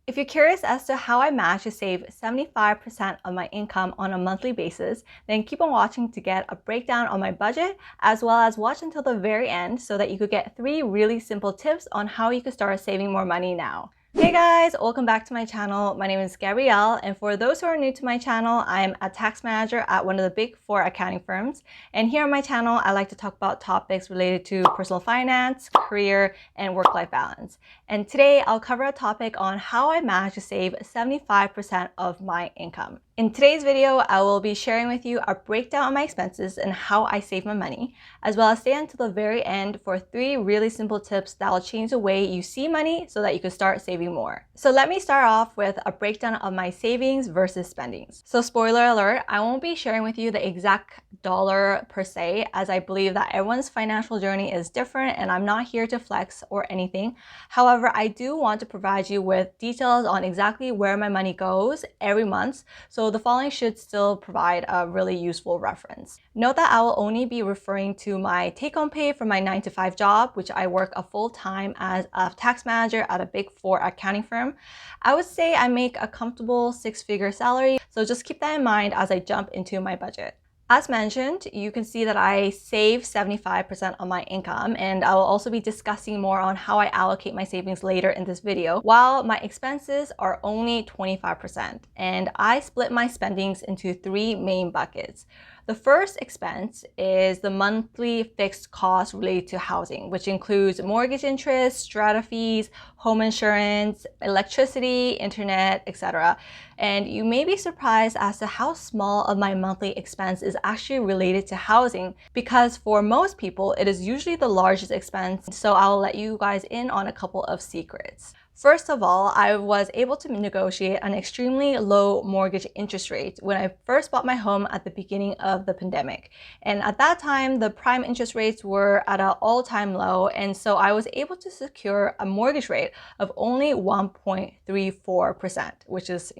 If you're curious as to how I manage to save 75% of my income on a monthly basis, then keep on watching to get a breakdown on my budget, as well as watch until the very end so that you could get 3 really simple tips on how you could start saving more money now. Hey guys, welcome back to my channel. My name is Gabrielle, and for those who are new to my channel, I'm a tax manager at one of the big 4 accounting firms. And here on my channel, I like to talk about topics related to personal finance, career, and work-life balance. And today I'll cover a topic on how I manage to save 75% of my income. In today's video, I will be sharing with you a breakdown of my expenses and how I save my money, as well as stay until the very end for 3 really simple tips that will change the way you see money so that you can start saving more. So let me start off with a breakdown of my savings versus spendings. So spoiler alert, I won't be sharing with you the exact dollar per se, as I believe that everyone's financial journey is different and I'm not here to flex or anything. However, I do want to provide you with details on exactly where my money goes every month, so the following should still provide a really useful reference. Note that I will only be referring to my take-home pay from my 9-to-5 job, which I work a full-time as a tax manager at a big 4 accounting firm. I would say I make a comfortable 6-figure salary, so just keep that in mind as I jump into my budget. As mentioned, you can see that I save 75% of my income, and I will also be discussing more on how I allocate my savings later in this video, while my expenses are only 25%. And I split my spendings into 3 main buckets. The first expense is the monthly fixed cost related to housing, which includes mortgage interest, strata fees, home insurance, electricity, internet, etc. And you may be surprised as to how small of my monthly expense is actually related to housing, because for most people, it is usually the largest expense. So I'll let you guys in on a couple of secrets. First of all, I was able to negotiate an extremely low mortgage interest rate when I first bought my home at the beginning of the pandemic. And at that time, the prime interest rates were at an all-time low, and so I was able to secure a mortgage rate of only 1.34%, which is,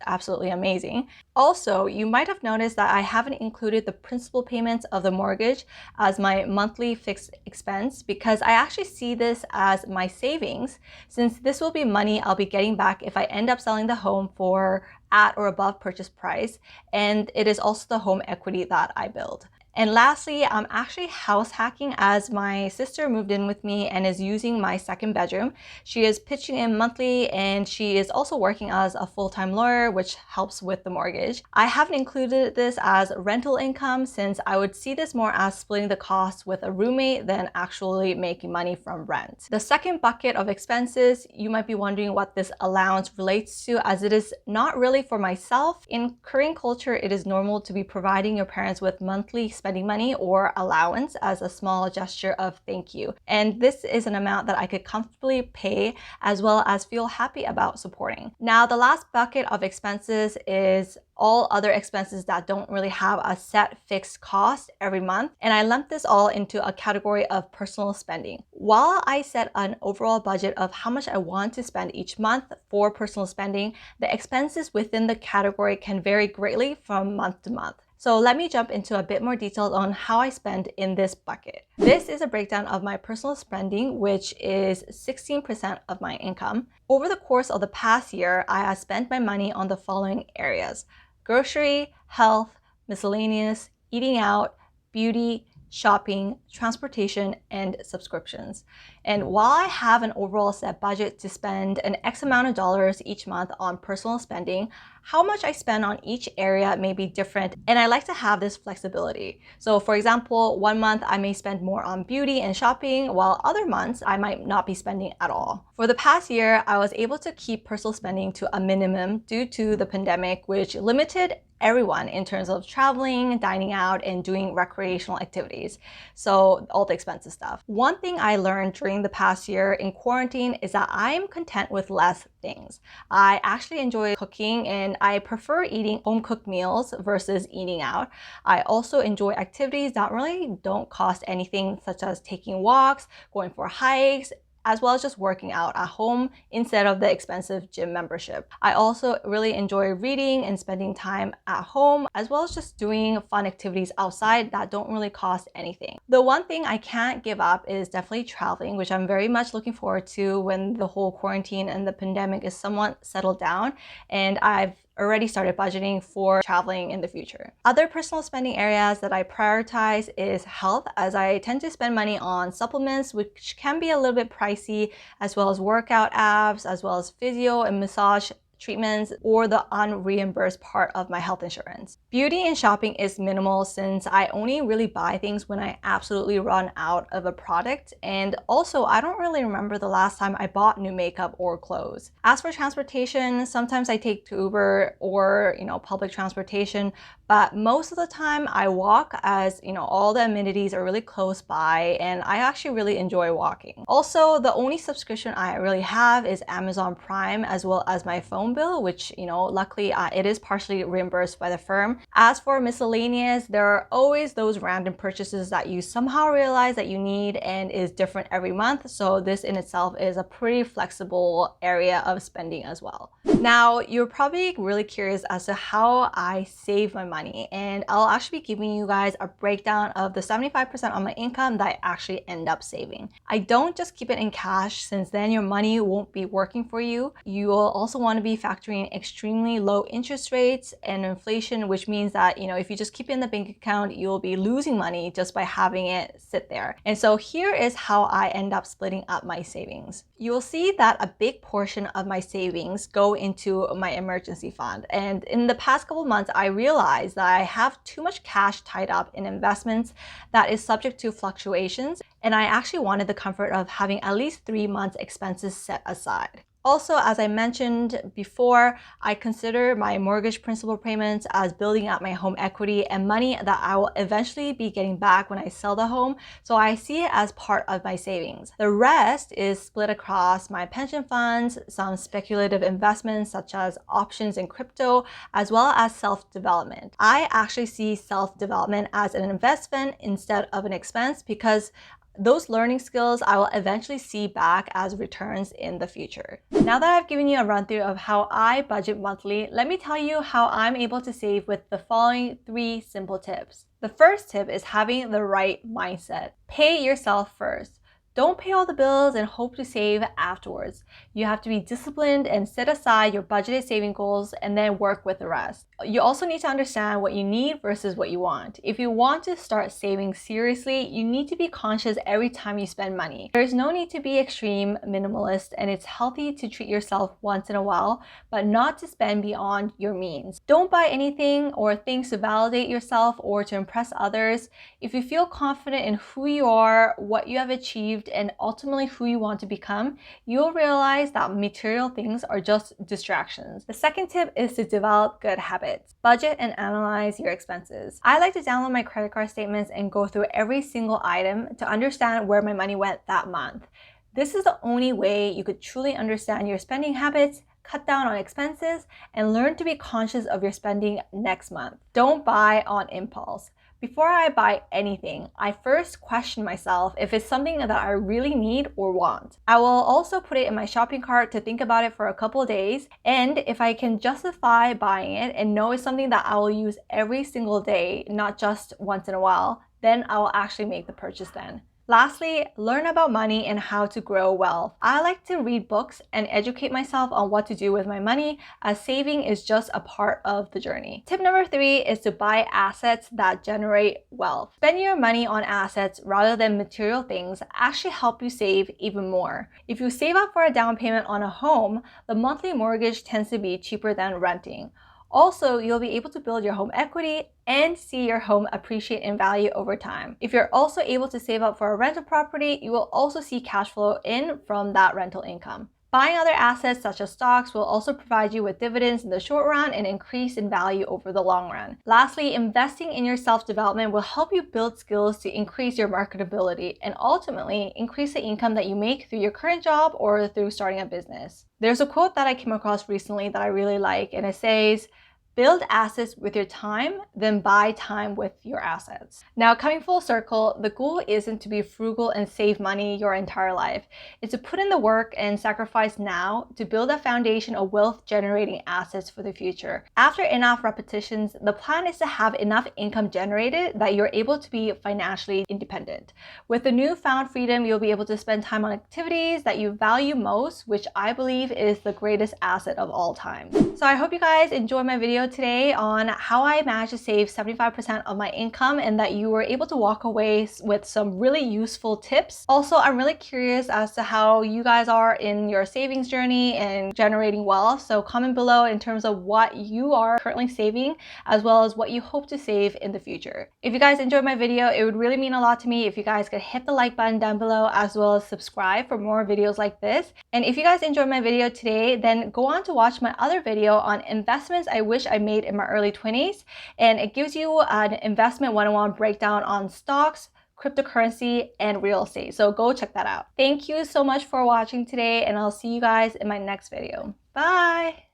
absolutely amazing. Also, you might have noticed that I haven't included the principal payments of the mortgage as my monthly fixed expense, because I actually see this as my savings, since this will be money I'll be getting back if I end up selling the home for at or above purchase price, and it is also the home equity that I build. And lastly, I'm actually house hacking, as my sister moved in with me and is using my 2nd bedroom. She is pitching in monthly, and she is also working as a full-time lawyer, which helps with the mortgage. I haven't included this as rental income, since I would see this more as splitting the cost with a roommate than actually making money from rent. The second bucket of expenses, you might be wondering what this allowance relates to, as it is not really for myself. In Korean culture, it is normal to be providing your parents with monthly spending money or allowance as a small gesture of thank you. And this is an amount that I could comfortably pay, as well as feel happy about supporting. Now, the last bucket of expenses is all other expenses that don't really have a set fixed cost every month. And I lump this all into a category of personal spending. While I set an overall budget of how much I want to spend each month for personal spending, the expenses within the category can vary greatly from month to month. So let me jump into a bit more details on how I spend in this bucket. This is a breakdown of my personal spending, which is 16% of my income. Over the course of the past year, I have spent my money on the following areas: grocery, health, miscellaneous, eating out, beauty, shopping, transportation, and subscriptions. And while I have an overall set budget to spend an X amount of dollars each month on personal spending, how much I spend on each area may be different, and I like to have this flexibility. So for example, one month I may spend more on beauty and shopping, while other months I might not be spending at all. For the past year, I was able to keep personal spending to a minimum due to the pandemic, which limited everyone in terms of traveling, dining out, and doing recreational activities. So all the expensive stuff. One thing I learned during the past year in quarantine is that I am content with less things. I actually enjoy cooking, and I prefer eating home-cooked meals versus eating out. I also enjoy activities that really don't cost anything, such as taking walks, going for hikes, as well as just working out at home instead of the expensive gym membership. I also really enjoy reading and spending time at home, as well as just doing fun activities outside that don't really cost anything. The one thing I can't give up is definitely traveling, which I'm very much looking forward to when the whole quarantine and the pandemic is somewhat settled down, and I've already started budgeting for traveling in the future. Other personal spending areas that I prioritize is health, as I tend to spend money on supplements, which can be a little bit pricey, as well as workout apps, as well as physio and massage treatments, or the unreimbursed part of my health insurance. Beauty and shopping is minimal since I only really buy things when I absolutely run out of a product, and also I don't really remember the last time I bought new makeup or clothes. As for transportation, sometimes I take Uber or public transportation, but most of the time I walk, as all the amenities are really close by and I actually really enjoy walking. Also, the only subscription I really have is Amazon Prime, as well as my phone bill, which luckily it is partially reimbursed by the firm. As for miscellaneous, there are always those random purchases that you somehow realize that you need and is different every month, so this in itself is a pretty flexible area of spending as well. Now, you're probably really curious as to how I save my money, and I'll actually be giving you guys a breakdown of the 75% of my income that I actually end up saving. I don't just keep it in cash, since then your money won't be working for you. You will also want to be factoring in extremely low interest rates and inflation, which means that if you just keep it in the bank account, you'll be losing money just by having it sit there. And so here is how I end up splitting up my savings. You will see that a big portion of my savings go into my emergency fund, and in the past couple months I realized that I have too much cash tied up in investments that is subject to fluctuations, and I actually wanted the comfort of having at least 3 months expenses set aside. Also, as I mentioned before, I consider my mortgage principal payments as building up my home equity and money that I will eventually be getting back when I sell the home, so I see it as part of my savings. The rest is split across my pension funds, some speculative investments such as options and crypto, as well as self-development. I actually see self-development as an investment instead of an expense, because those learning skills I will eventually see back as returns in the future. Now that I've given you a run through of how I budget monthly, let me tell you how I'm able to save with the following 3 simple tips. The first tip is having the right mindset. Pay yourself first. Don't pay all the bills and hope to save afterwards. You have to be disciplined and set aside your budgeted saving goals and then work with the rest. You also need to understand what you need versus what you want. If you want to start saving seriously, you need to be conscious every time you spend money. There's no need to be extreme minimalist, and it's healthy to treat yourself once in a while, but not to spend beyond your means. Don't buy anything or things to validate yourself or to impress others. If you feel confident in who you are, what you have achieved, and ultimately who you want to become, you'll realize that material things are just distractions. The second tip is to develop good habits. Budget and analyze your expenses. I like to download my credit card statements and go through every single item to understand where my money went that month. This is the only way you could truly understand your spending habits, cut down on expenses, and learn to be conscious of your spending next month. Don't buy on impulse. Before I buy anything, I first question myself if it's something that I really need or want. I will also put it in my shopping cart to think about it for a couple of days, and if I can justify buying it and know it's something that I will use every single day, not just once in a while, then I will actually make the purchase then. Lastly, learn about money and how to grow wealth. I like to read books and educate myself on what to do with my money, as saving is just a part of the journey. Tip number 3 is to buy assets that generate wealth. Spending your money on assets rather than material things actually help you save even more. If you save up for a down payment on a home, the monthly mortgage tends to be cheaper than renting. Also, you'll be able to build your home equity and see your home appreciate in value over time. If you're also able to save up for a rental property, you will also see cash flow in from that rental income. Buying other assets such as stocks will also provide you with dividends in the short run and increase in value over the long run. Lastly, investing in your self-development will help you build skills to increase your marketability and ultimately increase the income that you make through your current job or through starting a business. There's a quote that I came across recently that I really like, and it says, Build assets with your time, then buy time with your assets. Now, coming full circle, the goal isn't to be frugal and save money your entire life. It's to put in the work and sacrifice now to build a foundation of wealth generating assets for the future. After enough repetitions, the plan is to have enough income generated that you're able to be financially independent. With the newfound freedom, you'll be able to spend time on activities that you value most, which I believe is the greatest asset of all time. So I hope you guys enjoyed my video today on how I managed to save 75% of my income and that you were able to walk away with some really useful tips. Also, I'm really curious as to how you guys are in your savings journey and generating wealth. So comment below in terms of what you are currently saving as well as what you hope to save in the future. If you guys enjoyed my video, it would really mean a lot to me if you guys could hit the like button down below as well as subscribe for more videos like this. And if you guys enjoyed my video today, then go on to watch my other video on investments I wish I made in my early 20s, and it gives you an investment 101 breakdown on stocks, cryptocurrency, and real estate. So go check that out. Thank you so much for watching today, and I'll see you guys in my next video. Bye!